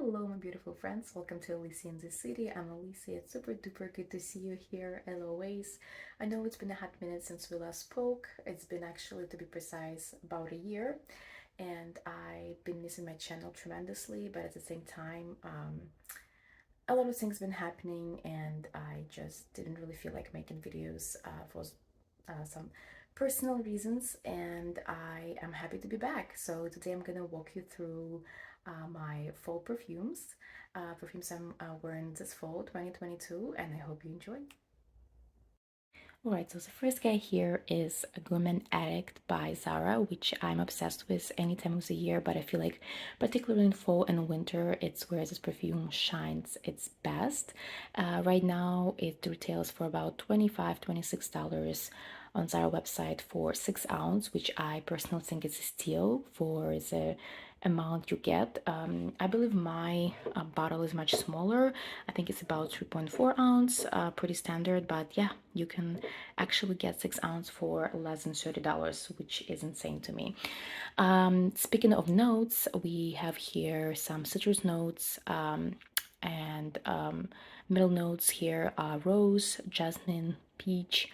Hello, my beautiful friends. Welcome to Alicia in the City. I'm Alicia. It's super duper good to see you here, as always. I know it's been a hot minute since we last spoke. It's been actually, to be precise, about a year, and I've been missing my channel tremendously, but at the same time, a lot of things been happening, and I just didn't really feel like making videos for some personal reasons, and I am happy to be back. So today I'm gonna walk you through my fall perfumes. Perfumes I'm wearing this fall 2022, and I hope you enjoy. Alright, so the first guy here is a Gourmand Addict by Zara, which I'm obsessed with any time of the year, but I feel like particularly in fall and winter, it's where this perfume shines its best. Right now, it retails for about $25–26 on Zara website for 6 ounce, which I personally think is a steal for the amount you get. I believe my bottle is much smaller. I think it's about 3.4 ounce, pretty standard, but yeah, you can actually get 6 ounce for less than $30, which is insane to me. Speaking of notes, we have here some citrus notes, and middle notes here are rose, jasmine, peach,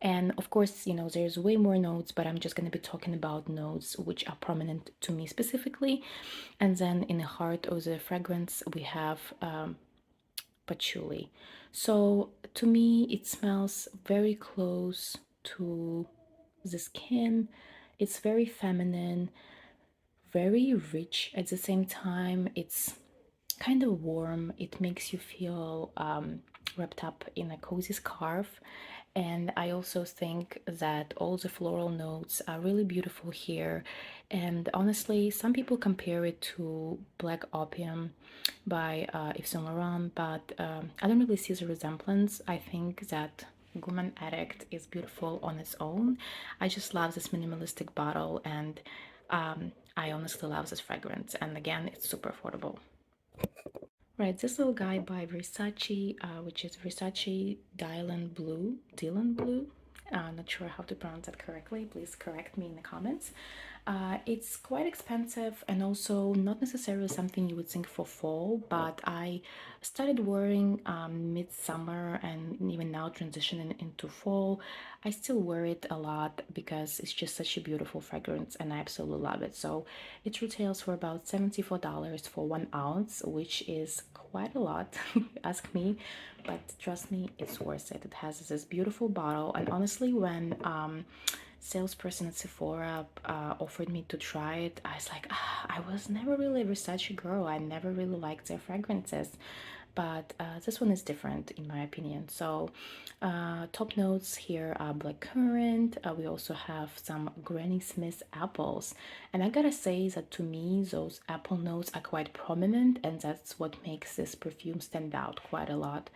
and of course, there's way more notes, but I'm just going to be talking about notes which are prominent to me specifically. And then in the heart of the fragrance, we have patchouli. So to me, it smells very close to the skin. It's very feminine, very rich at the same time. It's kind of warm. It makes you feel wrapped up in a cozy scarf. And I also think that all the floral notes are really beautiful here. And honestly, some people compare it to Black Opium by Yves Saint Laurent, but I don't really see the resemblance. I think that Gourmand Addict is beautiful on its own. I just love this minimalistic bottle, and I honestly love this fragrance. And again, it's super affordable. Right, this little guy by Versace, which is Versace Dylan Blue. Not sure how to pronounce that correctly. Please correct me in the comments. It's quite expensive and also not necessarily something you would think for fall, but I started wearing midsummer and even now transitioning into fall. I still wear it a lot because it's just such a beautiful fragrance and I absolutely love it. So it retails for about $74 for 1 ounce, which is quite a lot, ask me, but trust me, it's worth it. It has this beautiful bottle, and honestly, when salesperson at Sephora offered me to try it, I was like, I was never really a Versace girl. I never really liked their fragrances, but this one is different in my opinion. So top notes here are blackcurrant. We also have some Granny Smith apples, and I gotta say that to me those apple notes are quite prominent, and that's what makes this perfume stand out quite a lot.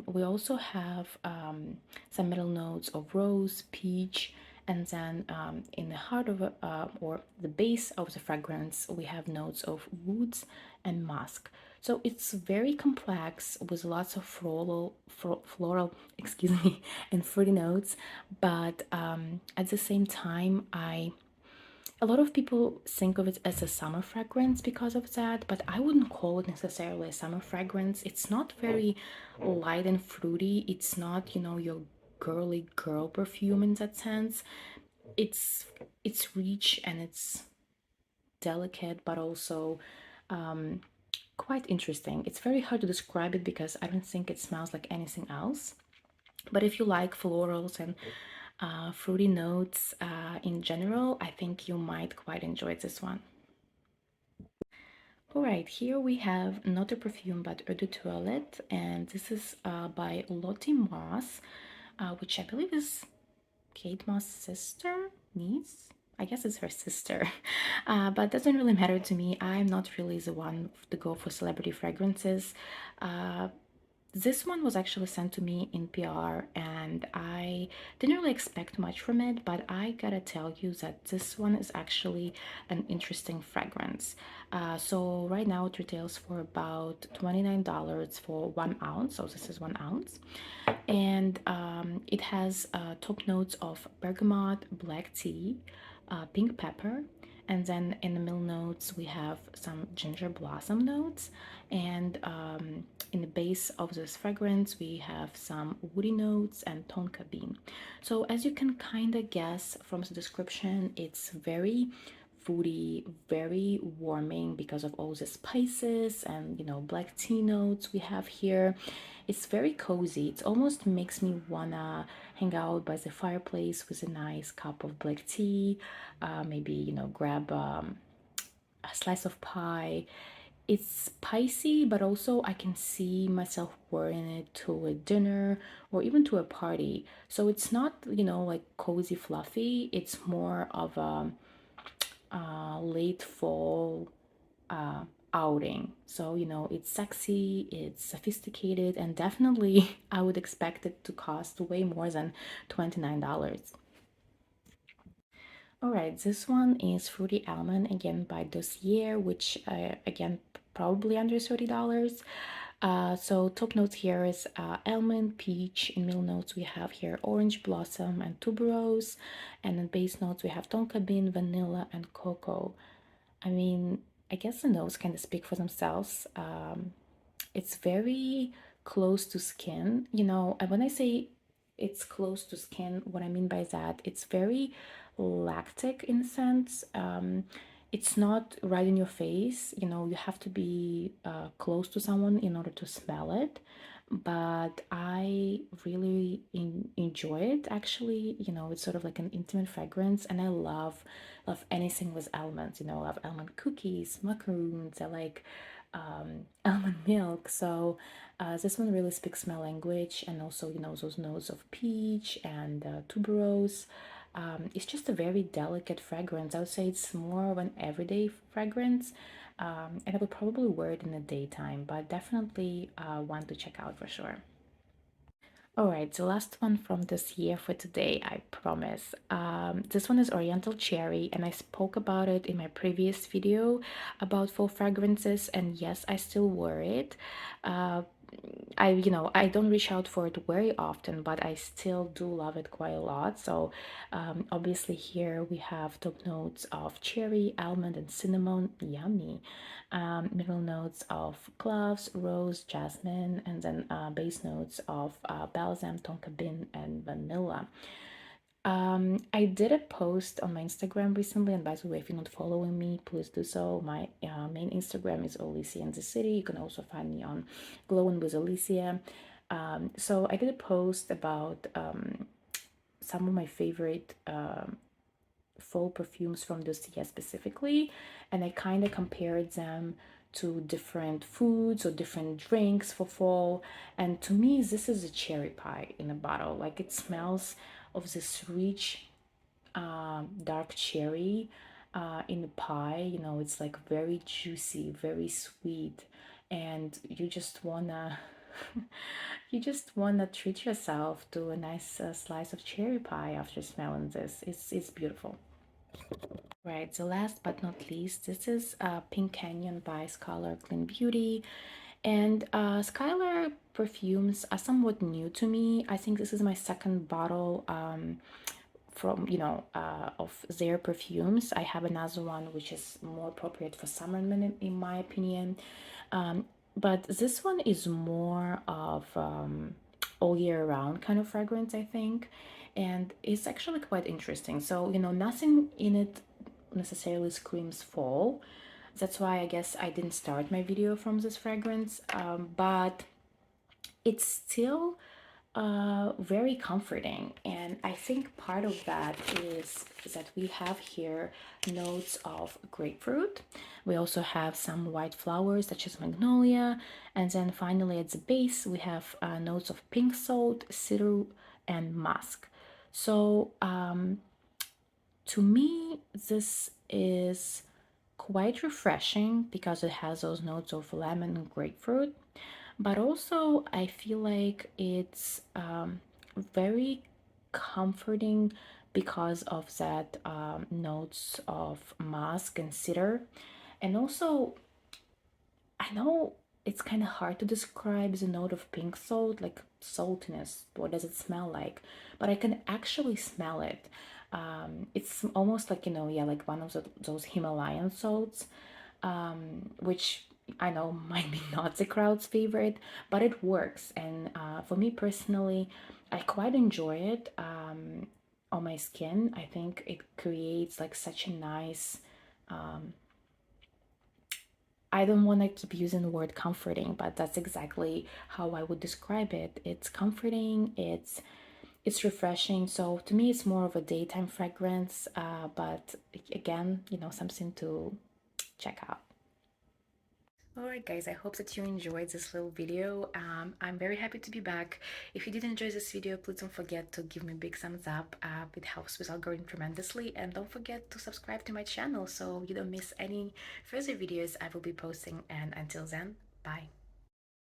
We also have some middle notes of rose, peach, and then in the heart of or the base of the fragrance, we have notes of woods and musk. So it's very complex with lots of floral, excuse me, and fruity notes. But at the same time, a lot of people think of it as a summer fragrance because of that, but I wouldn't call it necessarily a summer fragrance. It's not very light and fruity. It's not, your girly girl perfume in that sense. It's it's rich and it's delicate, but also quite interesting. It's very hard to describe it because I don't think it smells like anything else. But if you like florals and fruity notes in general, I think you might quite enjoy this one. Alright, here we have not a perfume but eau de toilette, and this is by Lottie Moss, which I believe is Kate Moss' sister, niece. I guess it's her sister, but doesn't really matter to me. I'm not really the one to go for celebrity fragrances. This one was actually sent to me in PR, and I didn't really expect much from it, but I gotta tell you that this one is actually an interesting fragrance. So right now it retails for about $29 for 1 ounce, so this is 1 ounce, and it has top notes of bergamot, black tea, pink pepper, And then in the middle notes, we have some ginger blossom notes. And in the base of this fragrance, we have some woody notes and tonka bean. So as you can kind of guess from the description, it's very foodie, very warming because of all the spices and black tea notes we have here. It's very cozy. It almost makes me wanna hang out by the fireplace with a nice cup of black tea, maybe grab a slice of pie. It's spicy, but also I can see myself wearing it to a dinner or even to a party. So it's not, like cozy fluffy. It's more of a late fall uh, outing. So, it's sexy, it's sophisticated, and definitely I would expect it to cost way more than $29. All right, this one is Fruity Almond again by Dossier, which again probably under $30. So top notes here is almond, peach. In middle notes we have here orange blossom and tuberose, and in base notes we have tonka bean, vanilla, and cocoa. I mean, I guess the notes kind of speak for themselves. It's very close to skin. And when I say it's close to skin, what I mean by that, it's very lactic in a sense. It's not right in your face. You have to be close to someone in order to smell it. But I really enjoy it. Actually, it's sort of like an intimate fragrance, and I love anything with almonds. I love almond cookies, macaroons. I like almond milk. So this one really speaks my language, and also those notes of peach and tuberose. It's just a very delicate fragrance. I would say it's more of an everyday fragrance, and I would probably wear it in the daytime, but definitely one to check out for sure. All right, the last one from this year for today, I promise. This one is Oriental Cherry, and I spoke about it in my previous video about fall fragrances, and yes, I still wear it. Uh, I don't reach out for it very often, but I still do love it quite a lot. So, obviously, here we have top notes of cherry, almond, and cinnamon. Yummy. Middle notes of cloves, rose, jasmine, and then base notes of balsam, tonka bean, and vanilla. I did a post on my Instagram recently, and by the way, if you're not following me, please do so. My main Instagram is Alicia in the City. You can also find me on Glowing with Alicia. So I did a post about some of my favorite fall perfumes from Dossier specifically, and I kind of compared them to different foods or different drinks for fall. And to me, this is a cherry pie in a bottle. Like it smells of this rich dark cherry in the pie. It's like very juicy, very sweet, and you just wanna treat yourself to a nice slice of cherry pie after smelling this. It's beautiful. Right, so last but not least, this is Pink Canyon by Skylar Clean Beauty. And Skylar perfumes are somewhat new to me. I think this is my second bottle from of their perfumes. I have another one which is more appropriate for summer in my opinion. But this one is more of all year round kind of fragrance, I think, and it's actually quite interesting. So nothing in it necessarily screams fall. That's why I guess I didn't start my video from this fragrance, but it's still very comforting. And I think part of that is that we have here notes of grapefruit. We also have some white flowers such as magnolia. And then finally at the base, we have notes of pink salt, cedar, and musk. So to me, this is quite refreshing because it has those notes of lemon and grapefruit, but also I feel like it's very comforting because of that notes of musk and cedar. And also, I know it's kind of hard to describe the note of pink salt, like saltiness. What does it smell like? But I can actually smell it. It's almost like, yeah, like one of those Himalayan salts, which I know might be not the crowd's favorite, but it works. And for me personally, I quite enjoy it on my skin. I think it creates like such a nice, I don't want to keep using the word comforting, but that's exactly how I would describe it. It's comforting, it's refreshing. So to me, it's more of a daytime fragrance, but again, something to check out. Alright guys, I hope that you enjoyed this little video. I'm very happy to be back. If you did enjoy this video, please don't forget to give me a big thumbs up. It helps with algorithm tremendously, and don't forget to subscribe to my channel so you don't miss any further videos I will be posting. And until then, bye.